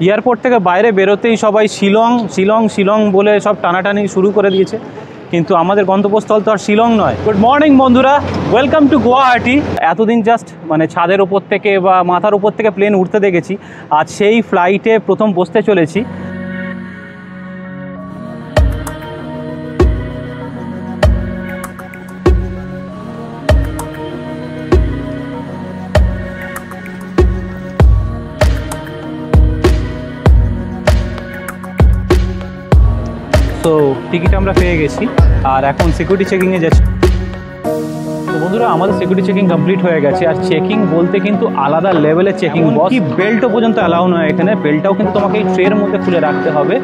Airport থেকে বাইরে বেরোতেই সবাই শিলং শিলং শিলং বলে সব টানাটানি শুরু করে দিয়েছে, কিন্তু আমাদের গন্তব্যস্থল তো আর শিলং নয়। গুড মর্নিং বন্ধুরা, ওয়েলকাম টু গুয়াহাটি। এতদিন জাস্ট মানে ছাদের উপর থেকে বা মাথার উপর থেকে প্লেন উঠতে দেখেছি, আজ সেই ফ্লাইটে প্রথম বসতে চলেছি। তো টিকিট আমরা পেয়ে গেছি আর এখন সিকিউরিটি চেকিংয়ে যাচ্ছি। তো বন্ধুরা, আমাদের সিকিউরিটি চেকিং কমপ্লিট হয়ে গেছে। আর চেকিং বলতে কিন্তু আলাদা লেভেলের চেকিং, কি বেল্টও পর্যন্ত অ্যালাউ নয় এখানে। বেল্টটাও কিন্তু তোমাকে এই ট্রের মধ্যে খুলে রাখতে হবে।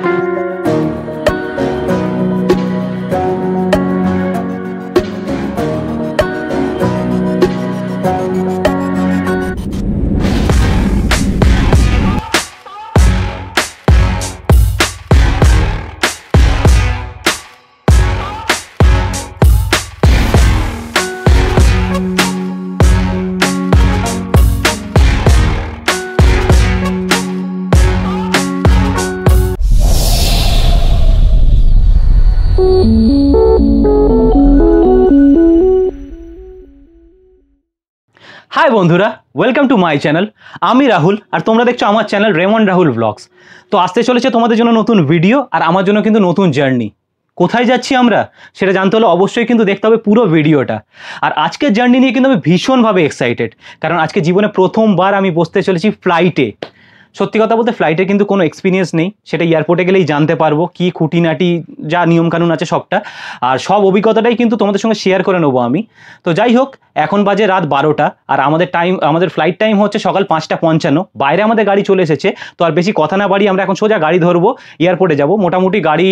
হাই বন্ধুরা, ওয়েলকাম টু মাই চ্যানেল। আমি রাহুল আর তোমরা দেখছো আমার চ্যানেল রেমন রাহুল ব্লগস। তো আসতে চলেছে তোমাদের জন্য নতুন ভিডিও আর আমার জন্য কিন্তু নতুন জার্নি। কোথায় যাচ্ছি আমরা সেটা জানতে হলে অবশ্যই কিন্তু দেখতে হবে পুরো ভিডিওটা। আর আজকের জার্নি নিয়ে কিন্তু আমি ভীষণভাবে এক্সাইটেড, কারণ আজকে জীবনে প্রথমবার আমি বসতে চলেছি ফ্লাইটে। সত্যি কথা বলতে ফ্লাইটে কিন্তু কোনো এক্সপিরিয়েন্স নেই, সেটা এয়ারপোর্টে গেলেই জানতে পারবো কি খুঁটিনাটি যা নিয়মকানুন আছে সবটা। আর সব অভিজ্ঞতাটাই কিন্তু তোমাদের সঙ্গে শেয়ার করে নেবো আমি। তো যাই হোক, এখন বাজে রাত 12টা আর আমাদের ফ্লাইট টাইম হচ্ছে সকাল 5:55। বাইরে আমাদের গাড়ি চলে এসেছে। তো আর বেশি কথা না বাড়িয়ে আমরা এখন সোজা গাড়ি ধরবো, এয়ারপোর্টে যাব। মোটামুটি গাড়ি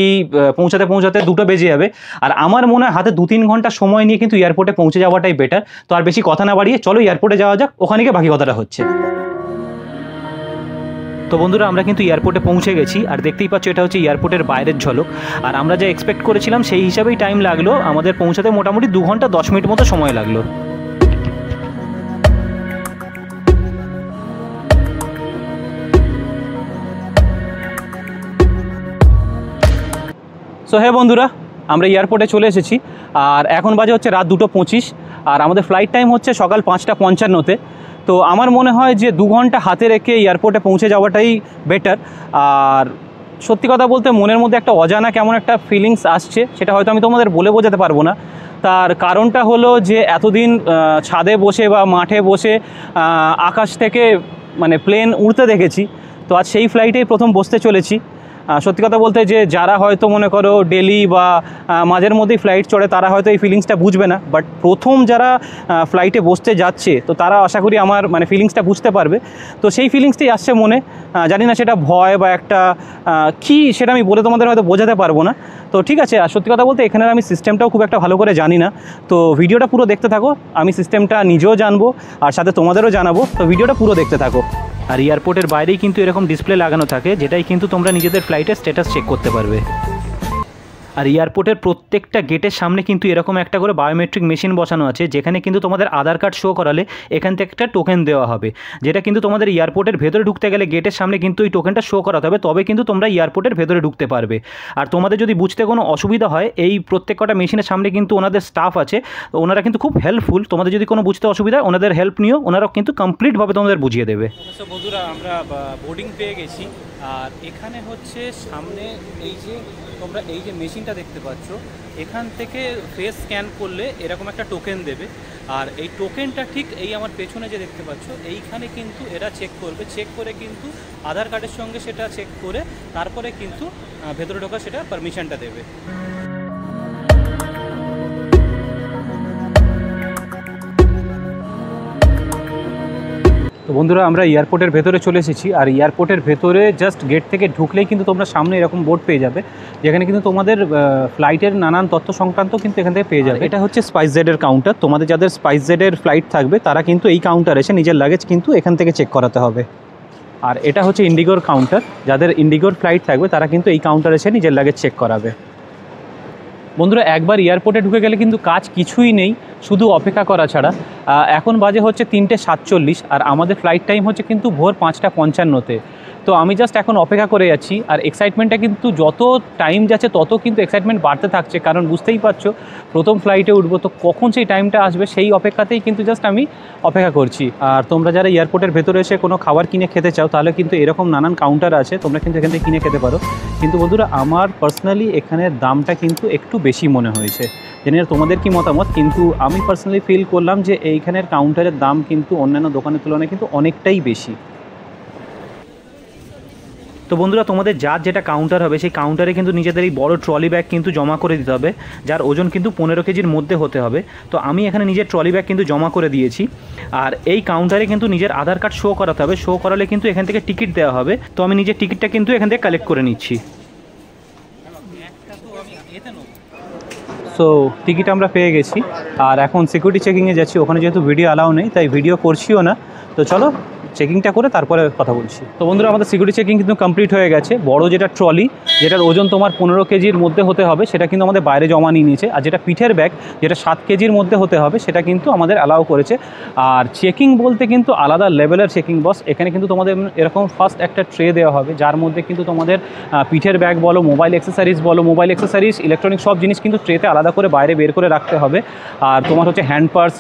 পৌঁছাতে 2টা বেজে যাবে। আর আমার মনে হয় হাতে 2-3 ঘন্টা সময় নিয়ে কিন্তু এয়ারপোর্টে পৌঁছে যাওয়াটাই বেটার। তো আর বেশি কথা না বাড়িয়ে চলো এয়ারপোর্টে যাওয়া যাক, ওখানে গিয়ে বাকি কথাটা হচ্ছে। তো বন্ধুরা, আমরা কিন্তু এয়ারপোর্টে পৌঁছে গেছি আর দেখতেই পাচ্ছ এটা হচ্ছে এয়ারপোর্টের বাইরের ঝলক। আর আমরা যা এক্সপেক্ট করেছিলাম সেই হিসাবেই টাইম লাগলো আমাদের পৌঁছাতে, মোটামুটি 2 ঘন্টা 10 মিনিট মতো সময় লাগলো। সো হে বন্ধুরা, আমরা এয়ারপোর্টে চলে এসেছি আর এখন বাজে হচ্ছে রাত 2:25 আর আমাদের ফ্লাইট টাইম হচ্ছে সকাল 5:55-তে। তো আমার মনে হয় যে 2 ঘন্টা হাতে রেখে এয়ারপোর্টে পৌঁছে যাওয়াটাই বেটার। আর সত্যি কথা বলতে মনের মধ্যে একটা অজানা কেমন একটা ফিলিংস আসছে, সেটা হয়তো আমি তোমাদের বলে বোঝাতে পারবো না। তার কারণটা হলো যে এতদিন ছাদে বসে বা মাঠে বসে আকাশ থেকে মানে প্লেন উড়তে দেখেছি, তো আজ সেই ফ্লাইটেই প্রথম বসতে চলেছি। সত্যি কথা বলতে যে যারা হয়তো মনে করো ডেলি বা মাঝের মধ্যেই ফ্লাইট চড়ে তারা হয়তো এই ফিলিংসটা বুঝবে না, বাট প্রথম যারা ফ্লাইটে বসতে যাচ্ছে তো তারা আশা করি আমার মানে ফিলিংসটা বুঝতে পারবে। তো সেই ফিলিংসটাই আসছে মনে। জানি না সেটা ভয় বা একটা কী, সেটা আমি বলে তোমাদের হয়তো বোঝাতে পারবো না। তো ঠিক আছে, আর সত্যি কথা বলতে এখানের আমি সিস্টেমটাও খুব একটা ভালো করে জানি না। তো ভিডিওটা পুরো দেখতে থাকো, আমি সিস্টেমটা নিজেও জানবো আর সাথে তোমাদেরও জানাবো। তো ভিডিওটা পুরো দেখতে থাকো। আর এয়ারপোর্টের বাইরেই কিন্তু এরকম ডিসপ্লে লাগানো থাকে, যেটাই কিন্তু তোমরা নিজেদের ফ্লাইটের স্ট্যাটাস চেক করতে পারবে। আর এয়ারপোর্টের প্রত্যেকটা গেটের সামনে কিন্তু এরকম একটা করে বায়োমেট্রিক মেশিন বসানো আছে, যেখানে কিন্তু তোমাদের আধার কার্ড শো করালে এখান থেকে একটা টোকেন দেওয়া হবে, যেটা কিন্তু তোমাদের এয়ারপোর্টের ভেতরে ঢুকতে গেলে গেটের সামনে কিন্তু এই টোকেনটা শো করাতে হবে, তবে কিন্তু তোমরা এয়ারপোর্টের ভেতরে ঢুকতে পারবে। আর তোমাদের যদি বুঝতে কোনো অসুবিধা হয়, এই প্রত্যেক কটা মেশিনের সামনে কিন্তু ওনাদের স্টাফ আছে, ওনারা কিন্তু খুব হেল্পফুল। তোমাদের যদি কোনো বুঝতে অসুবিধা, ওনাদের হেল্প নিও, ওনারা কিন্তু কমপ্লিটভাবে তোমাদের বুঝিয়ে দেবে। তো বন্ধুরা, আমরা বোর্ডিং পেয়ে গেছি আর এখানে হচ্ছে সামনে এই যে তোমরা এই যে মেশিনটা দেখতে পাচ্ছ, এখান থেকে ফেস স্ক্যান করলে এরকম একটা টোকেন দেবে। আর এই টোকেনটা ঠিক এই আমার পেছনে যে দেখতে পাচ্ছ এইখানে কিন্তু এরা চেক করবে, চেক করে কিন্তু আধার কার্ডের সঙ্গে সেটা চেক করে তারপরে কিন্তু ভেতরে ঢোকা সেটা পারমিশনটা দেবে। তো বন্ধুরা, আমরা এয়ারপোর্টের ভেতরে চলে এসেছি আর এয়ারপোর্টের ভেতরে জাস্ট গেট থেকে ঢুকলেই কিন্তু তোমরা সামনে এরকম বোর্ড পেয়ে যাবে, যেখানে কিন্তু তোমাদের ফ্লাইটের নানান তথ্য সংক্রান্ত কিন্তু এখান থেকে পেয়ে যাবে। এটা হচ্ছে স্পাইসজেটের কাউন্টার। তোমাদের যাদের স্পাইসজেটের ফ্লাইট থাকবে তারা কিন্তু এই কাউন্টার এসে নিজের লাগেজ কিন্তু এখান থেকে চেক করাতে হবে। আর এটা হচ্ছে ইন্ডিগোর কাউন্টার, যাদের ইন্ডিগোর ফ্লাইট থাকবে তারা কিন্তু এই কাউন্টার এসে নিজের লাগেজ চেক করাবে। বন্ধুরা, একবার এয়ারপোর্টে ঢুকে গেলে কিন্তু কাজ কিছুই নেই, শুধু অপেক্ষা করা ছাড়া। এখন বাজে হচ্ছে 3:47 আর আমাদের ফ্লাইট টাইম হচ্ছে কিন্তু ভোর 5:55-তে। তো আমি জাস্ট এখন অপেক্ষা করে যাচ্ছি। আর এক্সাইটমেন্টটা কিন্তু যত টাইম যাচ্ছে তত কিন্তু এক্সাইটমেন্ট বাড়তে থাকছে, কারণ বুঝতেই পারছো প্রথম ফ্লাইটে উঠবো, তো কখন সেই টাইমটা আসবে সেই অপেক্ষাতেই কিন্তু জাস্ট আমি অপেক্ষা করছি। আর তোমরা যারা এয়ারপোর্টের ভেতরে এসে কোনো খাবার কিনে খেতে চাও তাহলে কিন্তু এরকম নানান কাউন্টার আছে, তোমরা কিন্তু এখান থেকে কিনে খেতে পারো। কিন্তু বন্ধুরা আমার পার্সোনালি এখানের দামটা কিন্তু একটু বেশি মনে হয়েছে, জানি না তোমাদের কি মতামত, কিন্তু আমি পার্সোনালি ফিল করলাম যে এইখানের কাউন্টারের দাম কিন্তু অন্যান্য দোকানের তুলনায় কিন্তু অনেকটাই বেশি। তো বন্ধুরা তোমাদের যার যেটা কাউন্টার হবে সেই কাউন্টারে কিন্তু নিজেদের এই বড় ট্রলি ব্যাগ কিন্তু জমা করে দিতে হবে, যার ওজন কিন্তু 15 কেজির মধ্যে হতে হবে। তো আমি এখানে নিজের ট্রলি ব্যাগ কিন্তু জমা করে দিয়েছি। আর এই কাউন্টারে কিন্তু নিজের আধার কার্ড শো করাতে হবে, শো করালে কিন্তু এখান থেকে টিকিট দেওয়া হবে। তো আমি নিজের টিকিটটা কিন্তু এখান থেকে কালেক্ট করে নিচ্ছি। সো টিকিট আমরা পেয়ে গেছি, আর এখন সিকিউরিটি চেকিংয়ে যাচ্ছি। ওখানে যেহেতু ভিডিও অ্যালাউ নেই তাই ভিডিও করছিও না। তো চলো চেকিংটা করে তারপরে কথা বলছি। তো বন্ধুরা আমাদের সিকিউরিটি চেকিং কিন্তু কমপ্লিট হয়ে গেছে। বড় যেটা ট্রলি, যেটার ওজন তোমার 15 কেজির মধ্যে হতে হবে, সেটা কিন্তু আমাদের বাইরে জমা নিয়ে নিয়েছে। আর যেটা পিঠের ব্যাগ, যেটা 7 কেজির মধ্যে হতে হবে, সেটা কিন্তু আমাদের অ্যালাউ করেছে। আর চেকিং বলতে কিন্তু আলাদা লেভেলের চেকিং বস। এখানে কিন্তু তোমাদের এরকম ফার্স্ট একটা ট্রে দেওয়া হবে, যার মধ্যে কিন্তু তোমাদের পিঠের ব্যাগ বলো, মোবাইল অ্যাক্সেসরিজ, ইলেকট্রনিক সব জিনিস কিন্তু ট্রেতে আলাদা করে বাইরে বের করে রাখতে হবে। আর তোমার হচ্ছে হ্যান্ড পার্স,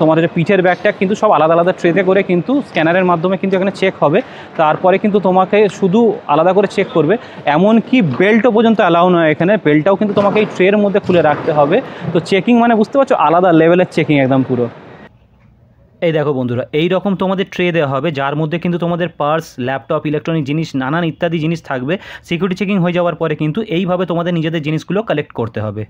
তোমার হচ্ছে পিঠের ব্যাগটা কিন্তু সব আলাদা আলাদা ট্রেতে করে কিন্তু স্ক্যানারের মাধ্যমে কিন্তু এখানে চেক হবে। তারপরে কিন্তু তোমাকে শুধু আলাদা করে চেক করবে। এমনকি বেল্টও পর্যন্ত অ্যালাউ নয় এখানে, বেল্টটাও কিন্তু তোমাকে এই ট্রের মধ্যে খুলে রাখতে হবে। তো চেকিং মানে বুঝতে পারছো আলাদা লেভেলের চেকিং একদম পুরো। এই দেখো বন্ধুরা, এই রকম তোমাদের ট্রে দেওয়া হবে, যার মধ্যে কিন্তু তোমাদের পার্স, ল্যাপটপ, ইলেকট্রনিক জিনিস, নানান ইত্যাদি জিনিস থাকবে। সিকিউরিটি চেকিং হয়ে যাওয়ার পরে কিন্তু এইভাবে তোমাদের নিজেদের জিনিসগুলো কালেক্ট করতে হবে।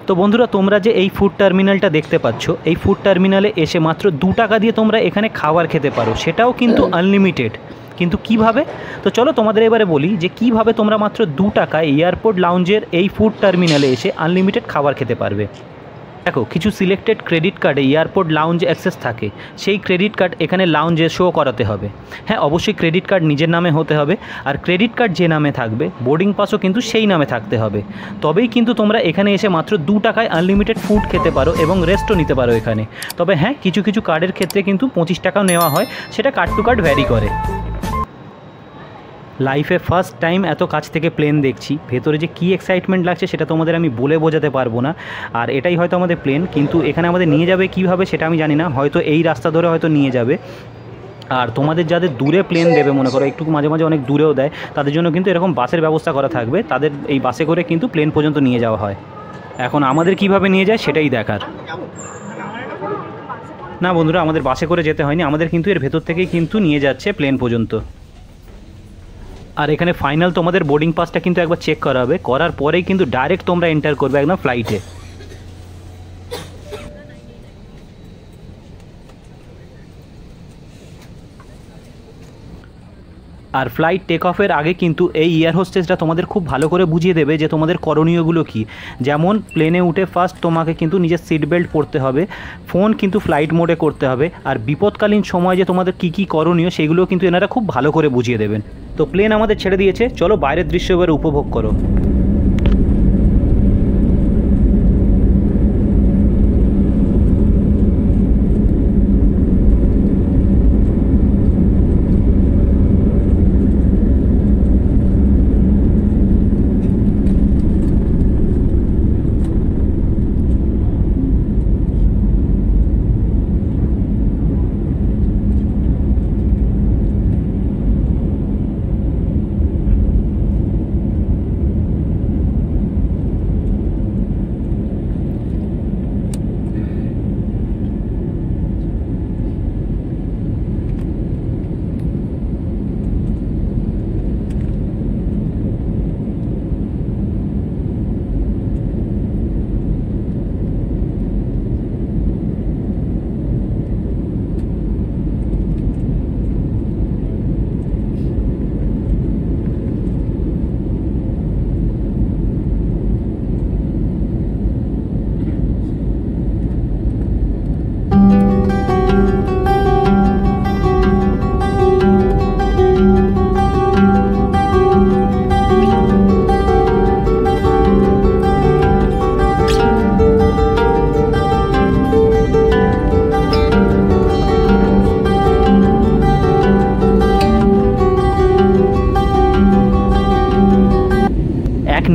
তো বন্ধুরা তোমরা যে এই ফুড টার্মিনালটা দেখতে পাচ্ছ, এই ফুড টার্মিনালে এসে মাত্র 2 টাকা দিয়ে তোমরা এখানে খাবার খেতে পারো, সেটাও কিন্তু আনলিমিটেড। কিন্তু কিভাবে? তো চলো তোমাদের এবারে বলি যে কিভাবে তোমরা মাত্র 2 টাকায় এয়ারপোর্ট লাউঞ্জের এই ফুড টার্মিনালে এসে আনলিমিটেড খাবার খেতে পারবে। দেখো, কিছু সিলেক্টেড ক্রেডিট কার্ডে এয়ারপোর্ট লাউঞ্জ অ্যাক্সেস থাকে, সেই ক্রেডিট কার্ড এখানে লাউঞ্জে শো করাতে হবে। হ্যাঁ, অবশ্যই ক্রেডিট কার্ড নিজের নামে হতে হবে, আর ক্রেডিট কার্ড যে নামে থাকবে বোর্ডিং পাসও কিন্তু সেই নামে থাকতে হবে। তবেই কিন্তু তোমরা এখানে এসে মাত্র 2 টাকায় আনলিমিটেড ফুড খেতে পারো এবং রেস্টও নিতে পারো এখানে। তবে হ্যাঁ, কিছু কিছু কার্ডের ক্ষেত্রে কিন্তু 25 টাকাও নেওয়া হয়, সেটা কার্ড টু কার্ড ভ্যারি করে। লাইফে ফার্স্ট টাইম এত কাছ থেকে প্লেন দেখছি, ভেতরে যে কী এক্সাইটমেন্ট লাগছে সেটা তোমাদের আমি বলে বোঝাতে পারবো না। আর এটাই হয়তো আমাদের প্লেন, কিন্তু এখানে আমাদের নিয়ে যাবে কীভাবে সেটা আমি জানি না, হয়তো এই রাস্তা ধরে হয়তো নিয়ে যাবে। আর তোমাদের যাদের দূরে প্লেন দেবে, মনে করো একটু মাঝে মাঝে অনেক দূরেও দেয়, তাদের জন্য কিন্তু এরকম বাসের ব্যবস্থা করা থাকবে, তাদের এই বাসে করে কিন্তু প্লেন পর্যন্ত নিয়ে যাওয়া হয়। এখন আমাদের কিভাবে নিয়ে যায় সেটাই দেখার। না বন্ধুরা, আমাদের বাসে করে যেতে হয়নি, আমাদের কিন্তু এর ভেতর থেকেই কিন্তু নিয়ে যাচ্ছে প্লেন পর্যন্ত। আর এখানে ফাইনাল তোমাদের বোর্ডিং পাসটা কিন্তু একবার চেক করা হবে, করার পরেই কিন্তু ডাইরেক্ট তোমরা এন্টার করবে একদম ফ্লাইটে। আর ফ্লাইট টেক অফের আগে কিন্তু এই এয়ার হোস্টেসটা তোমাদের খুব ভালো করে বুঝিয়ে দেবে যে তোমাদের করণীয়গুলো কী। যেমন প্লেনে উঠে ফার্স্ট তোমাকে কিন্তু নিজের সিট বেল্ট পরতে হবে, ফোন কিন্তু ফ্লাইট মোডে করতে হবে, আর বিপদকালীন সময় যে তোমাদের কী কী করণীয় সেগুলো কিন্তু এনারা খুব ভালো করে বুঝিয়ে দেবেন। তো প্লেন আমাদের ছেড়ে দিয়েছে, চলো বাইরের দৃশ্য এবার উপভোগ করো।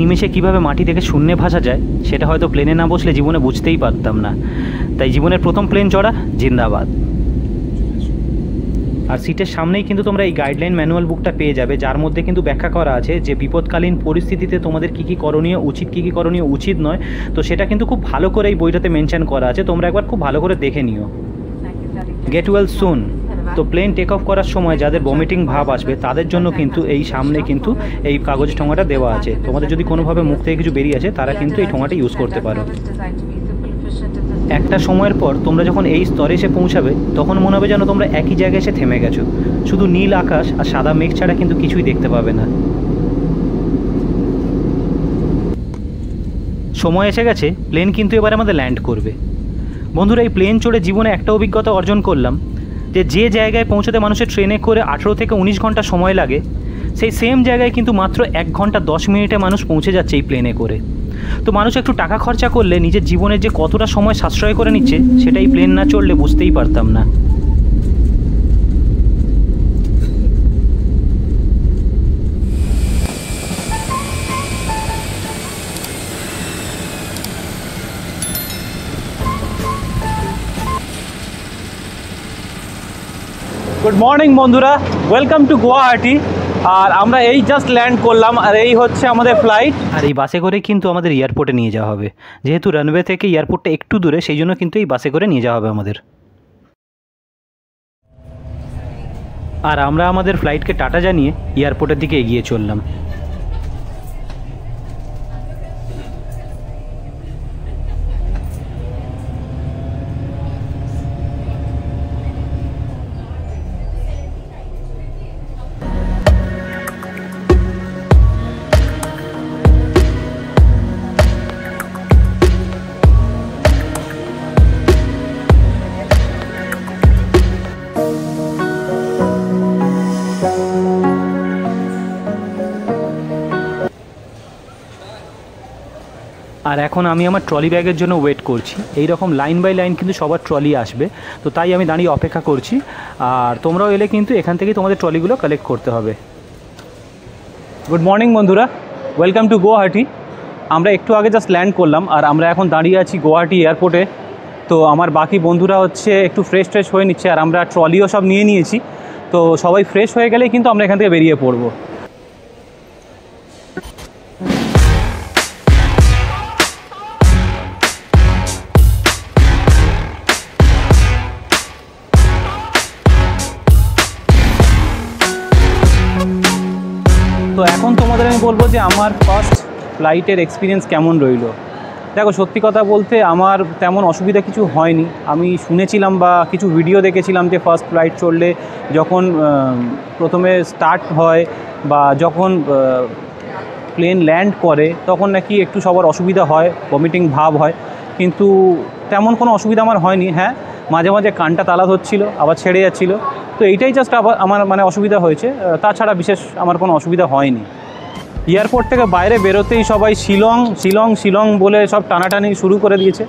নিমেষে কিভাবে মাটি থেকে শূন্যে ভাসা যায় সেটা হয়তো প্লেনে না বসলে জীবনে বুঝতেই পারতাম না। তাই জীবনের প্রথম প্লেন চড়া, জিন্দাবাদ। আর সিটের সামনেই কিন্তু তোমরা এই গাইডলাইন ম্যানুয়াল বুকটা পেয়ে যাবে, যার মধ্যে কিন্তু ব্যাখ্যা করা আছে যে বিপদকালীন পরিস্থিতিতে তোমাদের কী কী করণীয় উচিত, কী কী করণীয় উচিত নয়। তো সেটা কিন্তু খুব ভালো করে এই বইটাতে মেনশন করা আছে, তোমরা একবার খুব ভালো করে দেখে নিও। Get well soon. তো প্লেন টেক অফ করার সময় যাদের ভমিটিং ভাব আসবে তাদের জন্য কিন্তু এই সামনে কিন্তু এই কাগজের ঠোঙাটা দেওয়া আছে। তোমাদের যদি কোনোভাবে মুখ থেকে কিছু বেরিয়ে আসে তারা কিন্তু এই ঠোঙাটা ইউজ করতে পারো। একটা সময়ের পর তোমরা যখন এই স্তরে এসে পৌঁছাবে তখন মনে হবে যেন তোমরা একই জায়গায় এসে থেমে গেছো, শুধু নীল আকাশ আর সাদা মেঘ ছাড়া কিন্তু কিছুই দেখতে পাবে না। সময় এসে গেছে, প্লেন কিন্তু এবার আমাদের ল্যান্ড করবে। বন্ধুরা, এই প্লেন চড়ে জীবনে একটা অভিজ্ঞতা অর্জন করলাম যে জায়গায় পৌঁছতে মানুষের ট্রেনে করে 18 থেকে 19 ঘন্টা সময় লাগে, সেই সেম জায়গায় কিন্তু মাত্র 1 ঘন্টা 10 মিনিটে মানুষ পৌঁছে যাচ্ছে এই প্লেনে করে। তো মানুষ একটু টাকা খরচা করলে নিজের জীবনের যে কতটা সময় সাশ্রয় করে নিচ্ছে সেটা এই প্লেন না চড়লে বুঝতেই পারতাম না। গুড মর্নিং বন্ধুরা, ওয়েলকাম টু গুয়াহাটি। আর আমরা এই জাস্ট ল্যান্ড করলাম, আর এই হচ্ছে আমাদের ফ্লাইট। আর এই বাসে করে কিন্তু আমাদের এয়ারপোর্টে নিয়ে যাওয়া হবে, যেহেতু রানওয়ে থেকে এয়ারপোর্টটা একটু দূরে, সেই জন্য কিন্তু এই বাসে করে নিয়ে যাওয়া হবে আমাদের। আর আমরা আমাদের ফ্লাইটকে টাটা জানিয়ে এয়ারপোর্টের দিকে এগিয়ে চললাম। আর এখন আমি আমার ট্রলি ব্যাগের জন্য ওয়েট করছি। এই রকম লাইন বাই লাইন কিন্তু সবার ট্রলি আসবে, তো তাই আমি দাঁড়িয়ে অপেক্ষা করছি। আর তোমরাও এলে কিন্তু এখান থেকেই তোমাদের ট্রলিগুলো কালেক্ট করতে হবে। গুড মর্নিং বন্ধুরা, ওয়েলকাম টু গুয়াহাটি। আমরা একটু আগে জাস্ট ল্যান্ড করলাম, আর আমরা এখন দাঁড়িয়ে আছি গুয়াহাটি এয়ারপোর্টে। তো আমার বাকি বন্ধুরা হচ্ছে একটু ফ্রেশ হয়ে নিচ্ছে, আর আমরা ট্রলিও সব নিয়ে নিয়েছি। তো সবাই ফ্রেশ হয়ে গেলেই কিন্তু আমরা এখান থেকে বেরিয়ে পড়বো। তো এখন তোমাদের আমি বলবো যে আমার ফার্স্ট ফ্লাইটের এক্সপিরিয়েন্স কেমন রইলো। দেখো, সত্যি কথা বলতে আমার তেমন অসুবিধা কিছু হয়নি। আমি শুনেছিলাম বা কিছু ভিডিও দেখেছিলাম যে ফার্স্ট ফ্লাইট চড়লে যখন প্রথমে স্টার্ট হয় বা যখন প্লেন ল্যান্ড করে তখন নাকি একটু সবার অসুবিধা হয়, ভমিটিং ভাব হয়, কিন্তু তেমন কোনো অসুবিধা আমার হয়নি। হ্যাঁ, মাঝে মাঝে কানটা তালা ধরছিল, আবার ছেড়ে যাচ্ছিলো। তো এইটাই জাস্ট আবার আমার অসুবিধা হয়েছে, তাছাড়া বিশেষ আমার কোনো অসুবিধা হয়নি। এয়ারপোর্ট থেকে বাইরে বেরোতেই সবাই শিলং শিলং শিলং বলে সব টানাটানি শুরু করে দিয়েছে,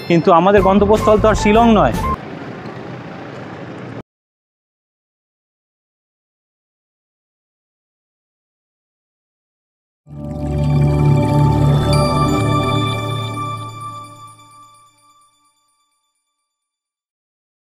কিন্তু আমাদের গন্তব্যস্থল তো আর শিলং নয়।